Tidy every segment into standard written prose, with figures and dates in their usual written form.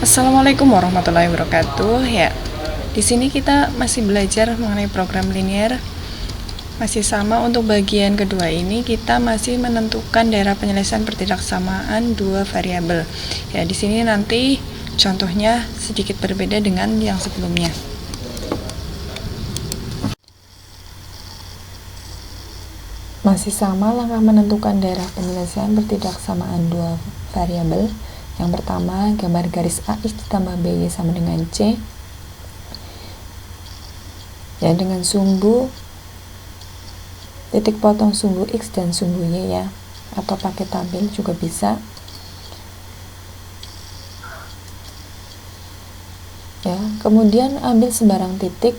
Assalamualaikum warahmatullahi wabarakatuh. Ya, di sini kita masih belajar mengenai program linear. Masih sama untuk bagian kedua ini kita masih menentukan daerah penyelesaian pertidaksamaan dua variabel. Ya, di sini nanti contohnya sedikit berbeda dengan yang sebelumnya. Masih sama langkah menentukan daerah penyelesaian pertidaksamaan dua variabel. Yang pertama, gambar garis AX ditambah BY sama dengan C. Ya, dengan sumbu titik potong sumbu X dan sumbu Y ya. Atau pakai tabel juga bisa. Ya, kemudian ambil sembarang titik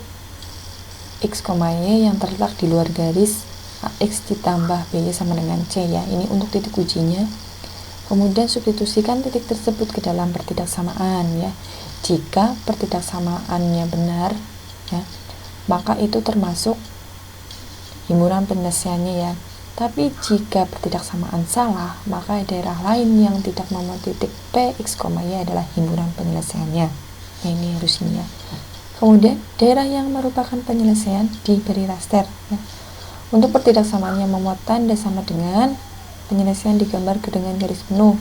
X, Y yang terletak di luar garis AX ditambah BY sama dengan C ya. Ini untuk titik ujinya. Kemudian substitusikan titik tersebut ke dalam pertidaksamaan ya. Jika pertidaksamaannya benar ya, maka itu termasuk himpunan penyelesaiannya ya. Tapi jika pertidaksamaan salah, maka daerah lain yang tidak memuat titik P, X, Y adalah himpunan penyelesaiannya. Ya, ini harus ini ya. Kemudian daerah yang merupakan penyelesaian diberi raster ya. Untuk pertidaksamaan yang memuat tanda sama dengan penyelesaian digambar dengan garis penuh.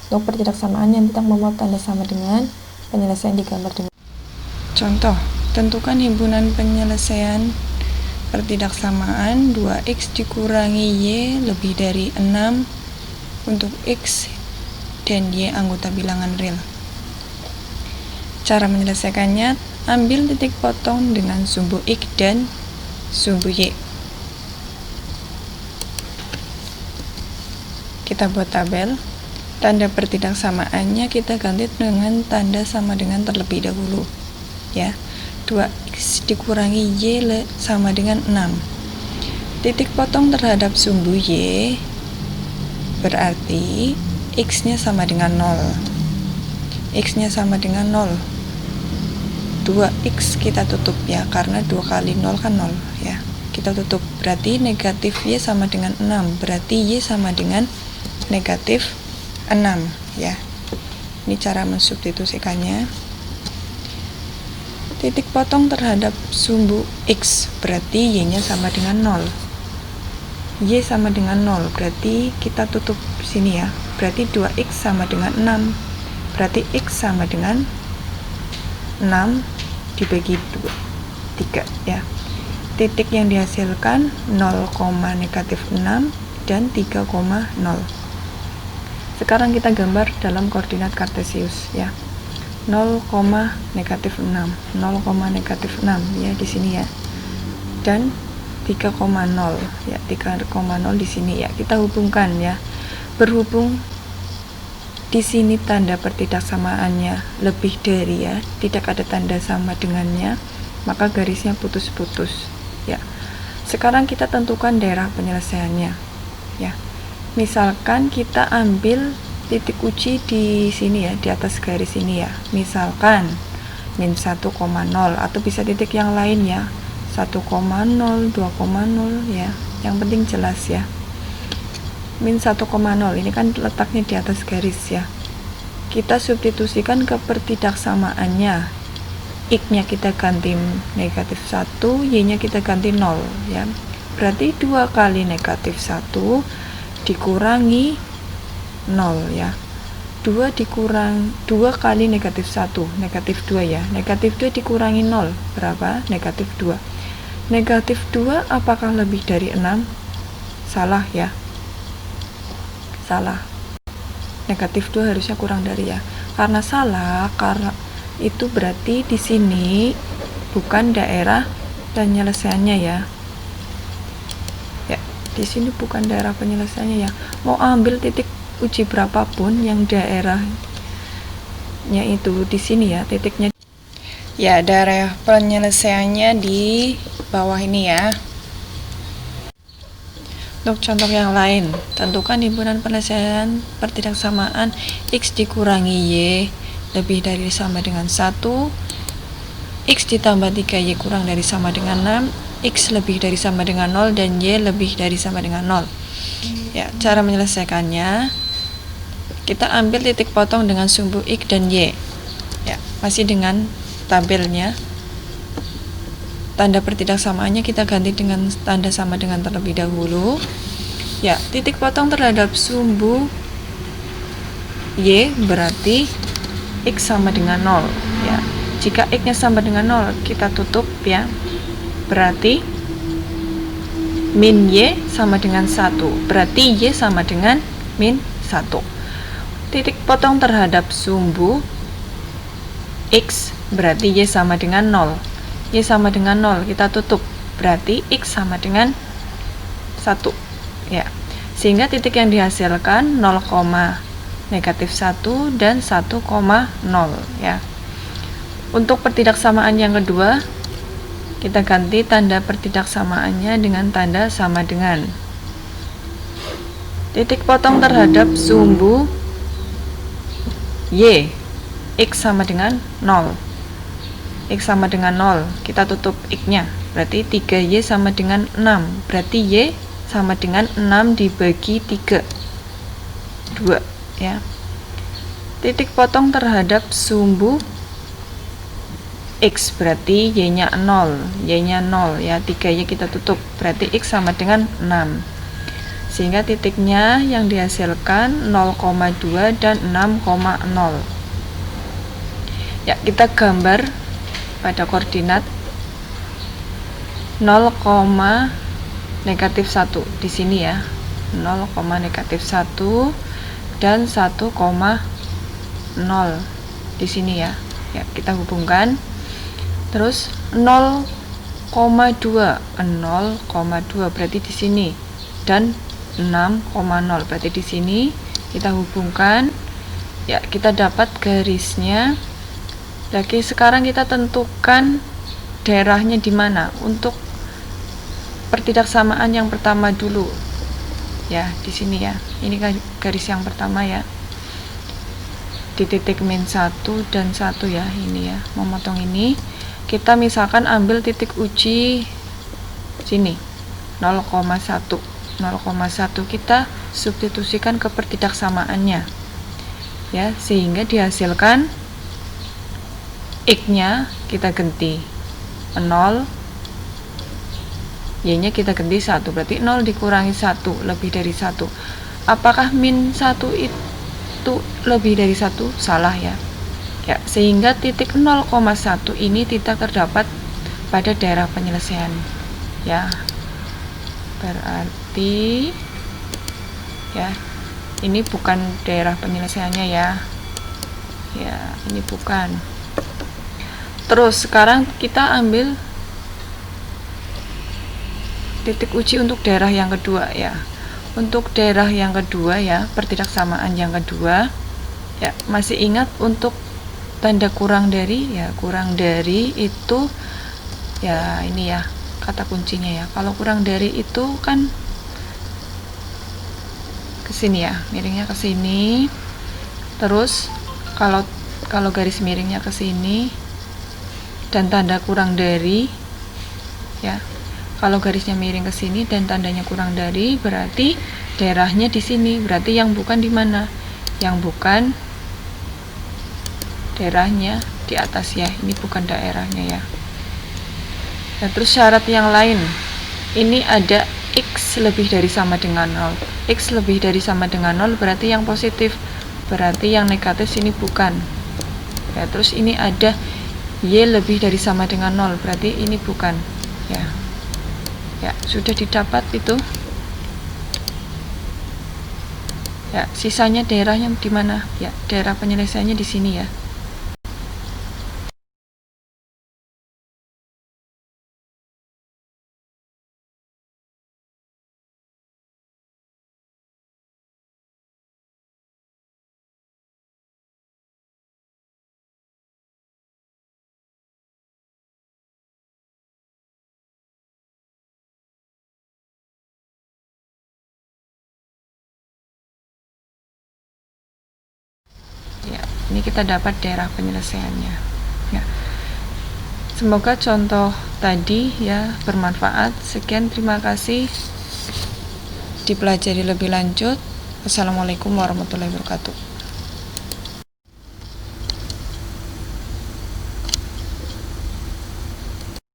Untuk pertidaksamaan yang tidak memuat tanda sama dengan penyelesaian digambar dengan. Contoh, tentukan himpunan penyelesaian pertidaksamaan 2x dikurangi y lebih dari 6 untuk x dan y anggota bilangan real. Cara menyelesaikannya, ambil titik potong dengan sumbu x dan sumbu y. Kita buat tabel. Tanda pertidaksamaannya kita ganti dengan tanda sama dengan terlebih dahulu ya. 2x dikurangi y sama dengan 6. Titik potong terhadap sumbu y berarti x nya sama dengan 0. X nya sama dengan 0. 2x kita tutup ya, karena 2 kali 0 kan 0 ya. Kita tutup, berarti negatif y sama dengan 6. Berarti y sama dengan negatif 6 ya. Ini cara mensubstitusikannya. Titik potong terhadap sumbu x berarti y nya sama dengan 0. Y sama dengan 0 berarti kita tutup sini ya. Berarti 2x sama dengan 6. Berarti x sama dengan 6 dibagi 3 ya. Titik yang dihasilkan 0, negatif 6 dan 3,0. Sekarang kita gambar dalam koordinat kartesius ya. 0, negatif 6, 0, negatif 6 ya di sini ya. Dan 3,0 ya, 3,0 di sini ya. Kita hubungkan ya. Berhubung di sini tanda pertidaksamaannya lebih dari ya, tidak ada tanda sama dengannya, maka garisnya putus-putus ya. Sekarang kita tentukan daerah penyelesaiannya ya. Misalkan kita ambil titik uji di sini ya, di atas garis ini ya. Misalkan min 1,0 atau bisa titik yang lain ya. 1,0, 2,0 ya. Yang penting jelas ya. Min 1,0 ini kan letaknya di atas garis ya. Kita substitusikan ke pertidaksamaannya. X-nya kita ganti negatif 1, Y-nya kita ganti 0 ya. Berarti 2 kali negatif 1 dikurangi 0 ya. 2 kali negatif 1, negatif 2 ya. Negatif 2 dikurangi 0 berapa? Negatif 2. Negatif 2 apakah lebih dari 6? Salah ya. Salah. Negatif 2 harusnya kurang dari ya. Karena salah, karena itu berarti di sini bukan daerah penyelesaiannya ya. Di sini bukan daerah penyelesaiannya ya. Mau ambil titik uji berapapun yang daerahnya itu di sini ya, titiknya. Ya, daerah penyelesaiannya di bawah ini ya. Untuk contoh yang lain, tentukan himpunan penyelesaian pertidaksamaan x dikurangi y lebih dari sama dengan 1, x ditambah 3y kurang dari sama dengan 6, x lebih dari sama dengan 0 dan y lebih dari sama dengan 0 ya. Cara menyelesaikannya, kita ambil titik potong dengan sumbu x dan y Ya, masih dengan tabelnya. Tanda pertidaksamaannya kita ganti dengan tanda sama dengan terlebih dahulu. Ya, titik potong terhadap sumbu Y berarti X sama dengan 0 ya. Jika X-nya sama dengan 0, kita tutup ya. Berarti min Y sama dengan 1. Berarti Y sama dengan min 1. Titik potong terhadap sumbu X berarti Y sama dengan 0. Y sama dengan 0, kita tutup. Berarti X sama dengan 1 ya. Sehingga titik yang dihasilkan 0, negatif 1 dan 1,0 ya. Untuk pertidaksamaan yang kedua, kita ganti tanda pertidaksamaannya dengan tanda sama dengan. Titik potong terhadap sumbu Y, X sama dengan 0. X sama dengan 0, kita tutup X-nya. Berarti 3Y sama dengan 6. Berarti Y sama dengan 6 dibagi 3. 2 ya. Titik potong terhadap sumbu X berarti Y-nya 0, Y-nya 0 ya. 3Y kita tutup. Berarti X sama dengan 6. Sehingga titiknya yang dihasilkan 0,2 dan 6,0. Ya, kita gambar pada koordinat 0, negatif 1 di sini ya. 0, negatif 1 dan 1,0 di sini ya. Ya, kita hubungkan. Terus 0,2 berarti di sini dan 6,0 berarti di sini. Kita hubungkan. Ya, kita dapat garisnya. Lagi sekarang kita tentukan daerahnya di mana untuk pertidaksamaan yang pertama dulu. Ya, di sini ya. Ini garis yang pertama ya. Di titik min 1 dan 1 ya, ini ya. Memotong ini. Kita misalkan ambil titik uji sini. 0,1. 0,1 kita substitusikan ke pertidaksamaannya. Ya, sehingga dihasilkan X-nya kita ganti 0, Y-nya kita ganti 1, berarti 0 dikurangi 1, lebih dari 1. Apakah min 1 itu lebih dari 1? Salah ya. Ya, sehingga titik 0,1 ini tidak terdapat pada daerah penyelesaian. Ya. Berarti ya, ini bukan daerah penyelesaiannya ya. Ya, ini bukan. Terus sekarang kita ambil titik uji untuk daerah yang kedua ya. Untuk daerah yang kedua ya, pertidaksamaan yang kedua ya, masih ingat untuk tanda kurang dari ya, kurang dari itu ya, ini ya kata kuncinya ya. Kalau kurang dari itu kan ke sini ya, miringnya ke sini. Terus kalau garis miringnya ke sini dan tanda kurang dari ya, kalau garisnya miring ke sini dan tandanya kurang dari, berarti daerahnya di sini. Berarti yang bukan di mana? Yang bukan daerahnya di atas ya. Ini bukan daerahnya ya. Nah, terus syarat yang lain. Ini ada X lebih dari sama dengan 0. X lebih dari sama dengan 0 berarti yang positif. Berarti yang negatif sini bukan. Ya, terus ini ada Y lebih dari sama dengan 0, berarti ini bukan ya. Ya, sudah didapat itu. Ya, sisanya daerahnya di mana? Ya, daerah penyelesaiannya di sini ya. Ini kita dapat daerah penyelesaiannya ya. Semoga contoh tadi ya bermanfaat. Sekian, terima kasih. Dipelajari lebih lanjut. Wassalamualaikum warahmatullahi wabarakatuh.